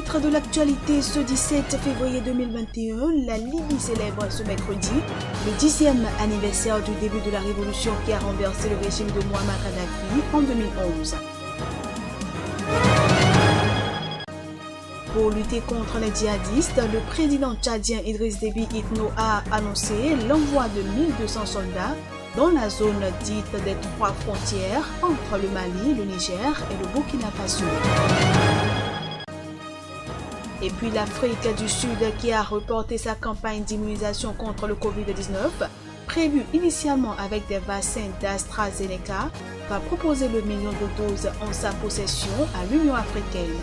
titres de l'actualité ce 17 février 2021, la Libye célèbre ce mercredi le 10e anniversaire du début de la révolution qui a renversé le régime de Mouammar Kadhafi en 2011. Pour lutter contre les djihadistes, le président tchadien Idriss Déby Itno a annoncé l'envoi de 1200 soldats dans la zone dite des 3 frontières entre le Mali, le Niger et le Burkina Faso. Et puis l'Afrique du Sud qui a reporté sa campagne d'immunisation contre le Covid-19, prévue initialement avec des vaccins d'AstraZeneca, va proposer le million de doses en sa possession à l'Union africaine.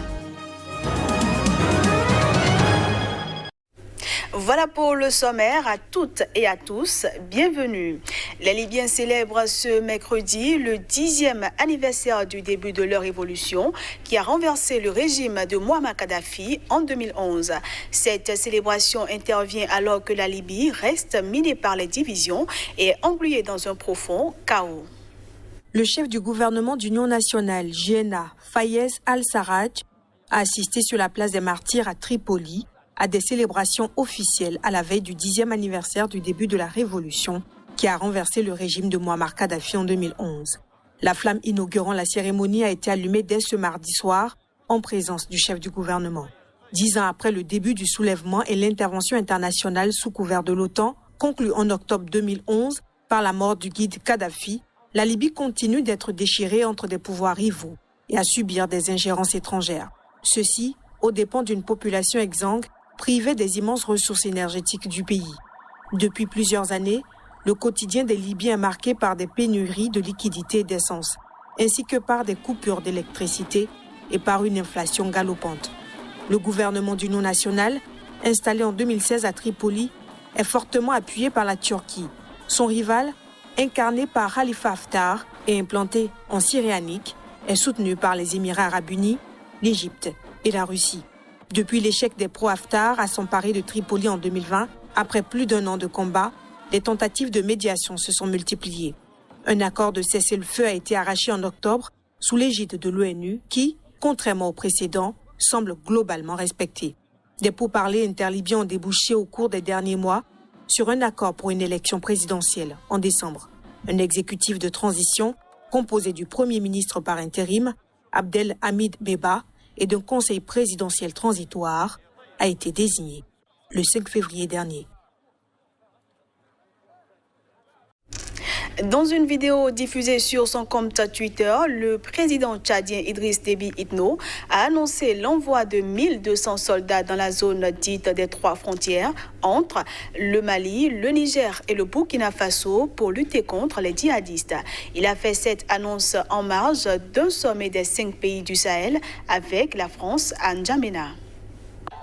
Voilà pour le sommaire. À toutes et à tous, bienvenue. Les Libyens célèbrent ce mercredi le 10e anniversaire du début de leur révolution qui a renversé le régime de Mouammar Kadhafi en 2011. Cette célébration intervient alors que la Libye reste minée par les divisions et engluée dans un profond chaos. Le chef du gouvernement d'Union nationale, JNA, Fayez al-Sarraj, a assisté sur la place des Martyrs à Tripoli à des célébrations officielles à la veille du 10e anniversaire du début de la révolution qui a renversé le régime de Mouammar Kadhafi en 2011. La flamme inaugurant la cérémonie a été allumée dès ce mardi soir en présence du chef du gouvernement. 10 ans après le début du soulèvement et l'intervention internationale sous couvert de l'OTAN, conclue en octobre 2011 par la mort du guide Kadhafi, la Libye continue d'être déchirée entre des pouvoirs rivaux et à subir des ingérences étrangères. Ceci aux dépens d'une population exsangue privée des immenses ressources énergétiques du pays. Depuis plusieurs années, le quotidien des Libyens est marqué par des pénuries de liquidités et d'essence, ainsi que par des coupures d'électricité et par une inflation galopante. Le gouvernement d'union nationale, installé en 2016 à Tripoli, est fortement appuyé par la Turquie. Son rival, incarné par Khalifa Haftar et implanté en Syrianique, est soutenu par les Émirats arabes unis, l'Égypte et la Russie. Depuis l'échec des pro-Haftar à s'emparer de Tripoli en 2020, après plus d'1 an de combat, les tentatives de médiation se sont multipliées. Un accord de cessez-le-feu a été arraché en octobre sous l'égide de l'ONU qui, contrairement au précédent, semble globalement respecté. Des pourparlers interlibyens ont débouché au cours des derniers mois sur un accord pour une élection présidentielle en décembre. Un exécutif de transition composé du Premier ministre par intérim, Abdelhamid Beba, et d'un conseil présidentiel transitoire a été désigné le 5 février dernier. Dans une vidéo diffusée sur son compte Twitter, le président tchadien Idriss Déby Itno a annoncé l'envoi de 1200 soldats dans la zone dite des 3 frontières entre le Mali, le Niger et le Burkina Faso pour lutter contre les djihadistes. Il a fait cette annonce en marge d'un sommet des 5 pays du Sahel avec la France à N'Djamena.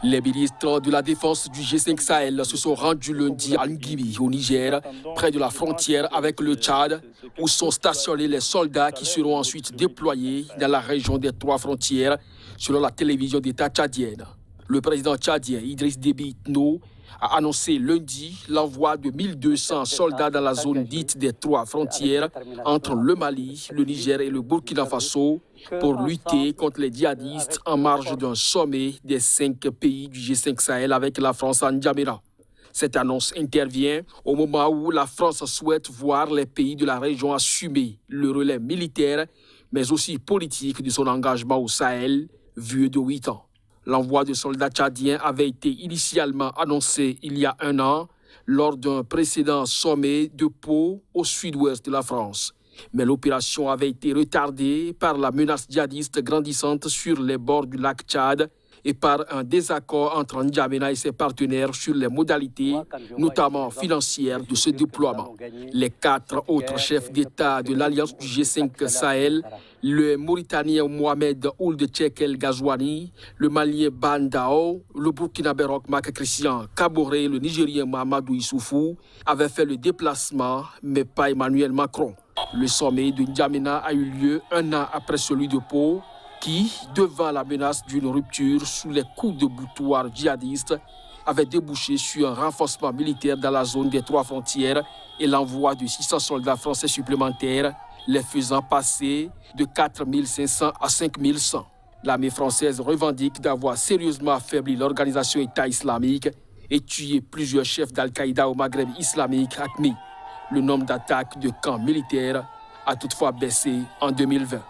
Les ministres de la Défense du G5 Sahel se sont rendus lundi à Ngimi, au Niger, près de la frontière avec le Tchad, où sont stationnés les soldats qui seront ensuite déployés dans la région des 3 frontières, selon la télévision d'État tchadienne. Le président tchadien Idriss Déby Itno a annoncé lundi l'envoi de 1200 soldats dans la zone dite des 3 frontières entre le Mali, le Niger et le Burkina Faso pour lutter contre les djihadistes en marge d'un sommet des 5 pays du G5 Sahel avec la France à N'Djamena. Cette annonce intervient au moment où la France souhaite voir les pays de la région assumer le relais militaire, mais aussi politique de son engagement au Sahel, vieux de 8 ans. L'envoi de soldats tchadiens avait été initialement annoncé il y a 1 an lors d'un précédent sommet de Pau au sud-ouest de la France. Mais l'opération avait été retardée par la menace djihadiste grandissante sur les bords du lac Tchad et par un désaccord entre N'Djamena et ses partenaires sur les modalités, notamment financières, de ce déploiement. Les 4 autres chefs d'État de l'Alliance du G5 Sahel, le Mauritanien Mohamed Ould Cheikh El Ghazouani, le Malien Ban Dao, le Burkinabé Roch Christian Kaboré, le Nigérien Mahamadou Issoufou, avaient fait le déplacement, mais pas Emmanuel Macron. Le sommet de N'Djamena a eu lieu 1 an après celui de Pau, qui, devant la menace d'une rupture sous les coups de boutoir djihadistes, avait débouché sur un renforcement militaire dans la zone des 3 frontières et l'envoi de 600 soldats français supplémentaires, les faisant passer de 4 500 à 5 100. L'armée française revendique d'avoir sérieusement affaibli l'organisation État islamique et tué plusieurs chefs d'Al-Qaïda au Maghreb islamique, AQMI. Le nombre d'attaques de camps militaires a toutefois baissé en 2020.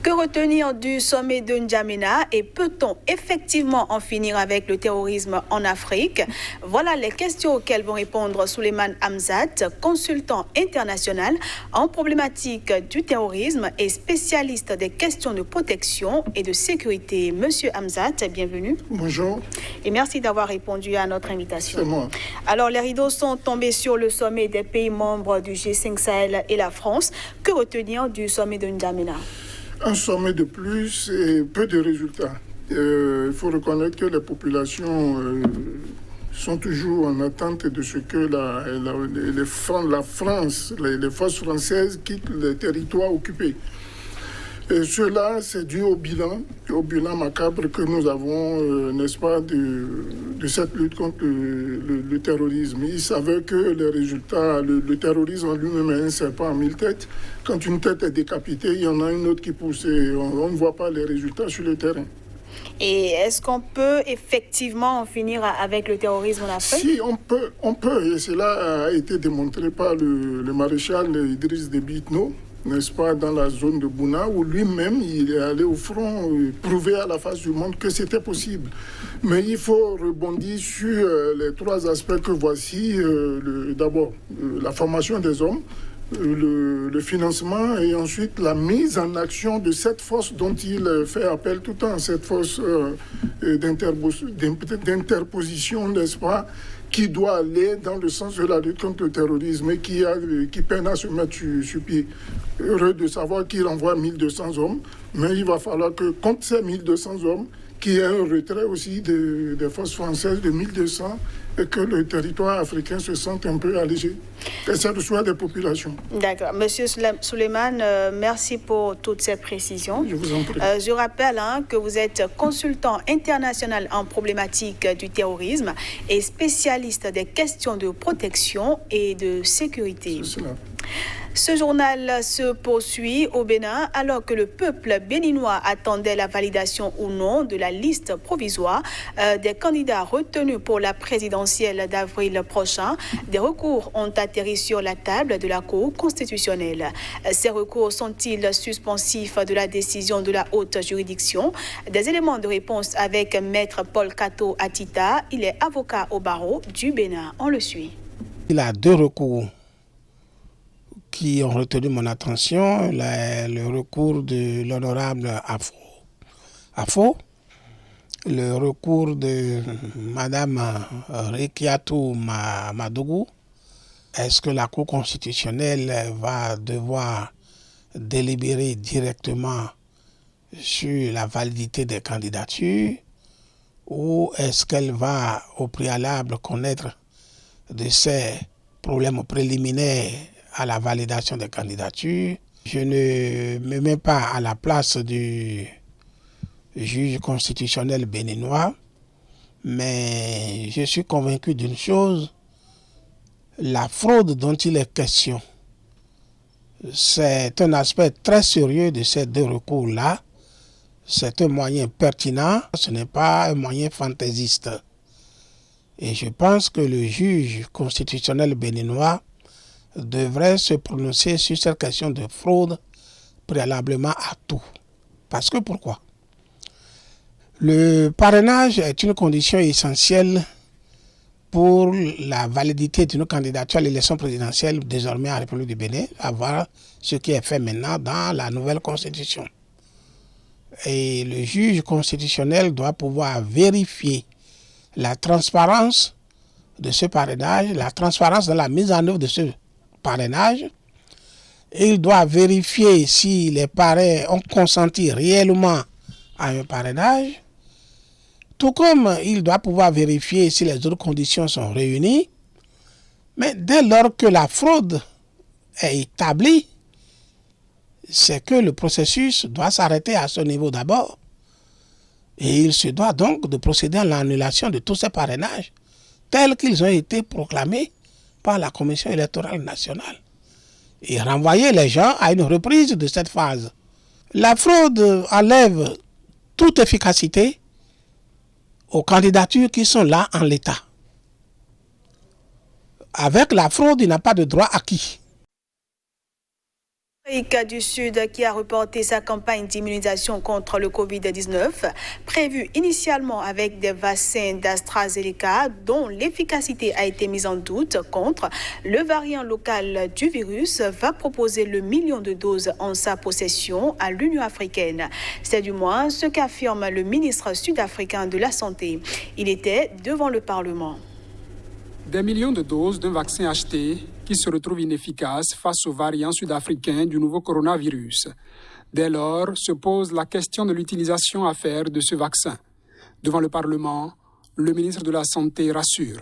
Que retenir du sommet de N'Djamena et peut-on effectivement en finir avec le terrorisme en Afrique? Voilà les questions auxquelles vont répondre Souleymane Hamzat, consultant international en problématique du terrorisme et spécialiste des questions de protection et de sécurité. Monsieur Hamzat, bienvenue. Bonjour. Et merci d'avoir répondu à notre invitation. C'est moi. Alors, les rideaux sont tombés sur le sommet des pays membres du G5 Sahel et la France. Que retenir du sommet de N'Djamena? Un sommet de plus et peu de résultats. Il faut reconnaître que les populations sont toujours en attente de ce que la France, les forces françaises quittent les territoires occupés. Et cela, c'est dû au bilan macabre que nous avons, n'est-ce pas, de cette lutte contre le terrorisme. Il s'avère que les résultats, le terrorisme en lui-même est un serpent à 1000 têtes. Quand une tête est décapitée, il y en a une autre qui pousse et on ne voit pas les résultats sur le terrain. Et est-ce qu'on peut effectivement en finir avec le terrorisme en Afrique? Si, on peut. Et cela a été démontré par le maréchal Idriss Déby Itno, n'est-ce pas, dans la zone de Bouna, où lui-même, il est allé au front prouver à la face du monde que c'était possible. Mais il faut rebondir sur les trois aspects que voici. D'abord, la formation des hommes, le financement et ensuite la mise en action de cette force dont il fait appel tout le temps, cette force d'interposition, n'est-ce pas, qui doit aller dans le sens de la lutte contre le terrorisme et qui peine à se mettre sur pied. Heureux de savoir qu'il envoie 1200 hommes, mais il va falloir que contre ces 1200 hommes, qu'il y ait un retrait aussi des forces françaises de 1200 et que le territoire africain se sente un peu allégé. Et c'est le souhait des populations. D'accord. Monsieur Souleymane, merci pour toutes ces précisions. Je vous en prie. Je rappelle que vous êtes consultant international en problématique du terrorisme et spécialiste des questions de protection et de sécurité. C'est cela. Ce journal se poursuit au Bénin alors que le peuple béninois attendait la validation ou non de la liste provisoire des candidats retenus pour la présidentielle d'avril prochain. Des recours ont atterri sur la table de la Cour constitutionnelle. Ces recours sont-ils suspensifs de la décision de la haute juridiction? Des éléments de réponse avec Maître Paul Kato Atita. Il est avocat au barreau du Bénin. On le suit. Il a deux recours qui ont retenu mon attention, le recours de l'honorable Afo, le recours de Madame Rekiatou Madougou. Est-ce que la Cour constitutionnelle va devoir délibérer directement sur la validité des candidatures ou est-ce qu'elle va au préalable connaître de ces problèmes préliminaires à la validation des candidatures? Je ne me mets pas à la place du juge constitutionnel béninois, mais je suis convaincu d'une chose, la fraude dont il est question, c'est un aspect très sérieux de ces deux recours-là. C'est un moyen pertinent, ce n'est pas un moyen fantaisiste. Et je pense que le juge constitutionnel béninois devrait se prononcer sur cette question de fraude préalablement à tout. Parce que pourquoi? Le parrainage est une condition essentielle pour la validité d'une candidature à l'élection présidentielle désormais en République du Bénin, à voir ce qui est fait maintenant dans la nouvelle constitution. Et le juge constitutionnel doit pouvoir vérifier la transparence de ce parrainage, la transparence dans la mise en œuvre de ce parrainage. Il doit vérifier si les parrains ont consenti réellement à un parrainage, tout comme il doit pouvoir vérifier si les autres conditions sont réunies. Mais dès lors que la fraude est établie, c'est que le processus doit s'arrêter à ce niveau d'abord. Et il se doit donc de procéder à l'annulation de tous ces parrainages tels qu'ils ont été proclamés par la Commission électorale nationale et renvoyer les gens à une reprise de cette phase. La fraude enlève toute efficacité aux candidatures qui sont là en l'état. Avec la fraude, il n'y a pas de droit acquis. L'Afrique du Sud qui a reporté sa campagne d'immunisation contre le Covid-19, prévue initialement avec des vaccins d'AstraZeneca dont l'efficacité a été mise en doute contre le variant local du virus, va proposer le million de doses en sa possession à l'Union africaine. C'est du moins ce qu'affirme le ministre sud-africain de la Santé. Il était devant le Parlement. Des millions de doses d'un vaccin acheté qui se retrouve inefficace face aux variants sud-africains du nouveau coronavirus. Dès lors, se pose la question de l'utilisation à faire de ce vaccin. Devant le Parlement, le ministre de la Santé rassure.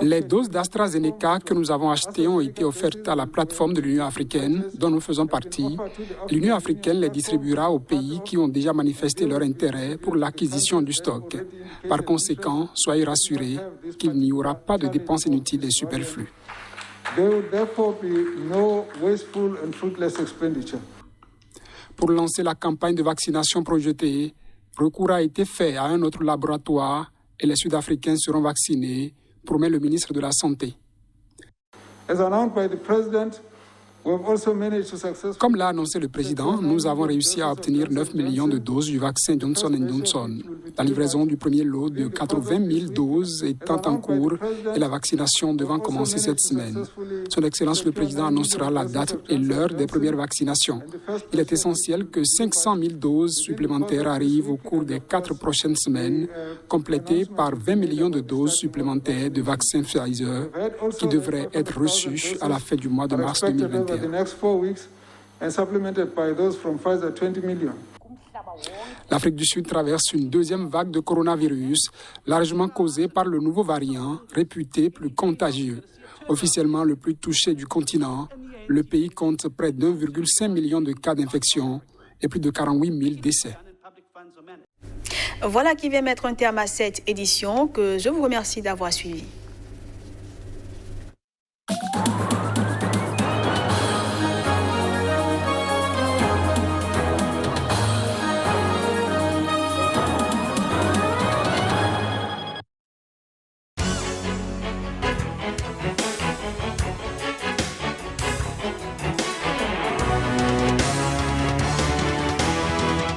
Les doses d'AstraZeneca que nous avons achetées ont été offertes à la plateforme de l'Union africaine, dont nous faisons partie. L'Union africaine les distribuera aux pays qui ont déjà manifesté leur intérêt pour l'acquisition du stock. Par conséquent, soyez rassurés qu'il n'y aura pas de dépenses inutiles et superflues. Pour lancer la campagne de vaccination projetée, recours a été fait à un autre laboratoire et les Sud-Africains seront vaccinés, promet le ministre de la Santé. Comme l'a annoncé le président, nous avons réussi à obtenir 9 millions de doses du vaccin Johnson & Johnson. La livraison du premier lot de 80 000 doses étant en cours et la vaccination devant commencer cette semaine. Son Excellence le président annoncera la date et l'heure des premières vaccinations. Il est essentiel que 500 000 doses supplémentaires arrivent au cours des 4 prochaines semaines, complétées par 20 millions de doses supplémentaires de vaccins Pfizer qui devraient être reçues à la fin du mois de mars 2021. L'Afrique du Sud traverse une deuxième vague de coronavirus, largement causée par le nouveau variant, réputé plus contagieux. Officiellement le plus touché du continent, le pays compte près d'1,5 million de cas d'infection et plus de 48 000 décès. Voilà qui vient mettre un terme à cette édition que je vous remercie d'avoir suivi.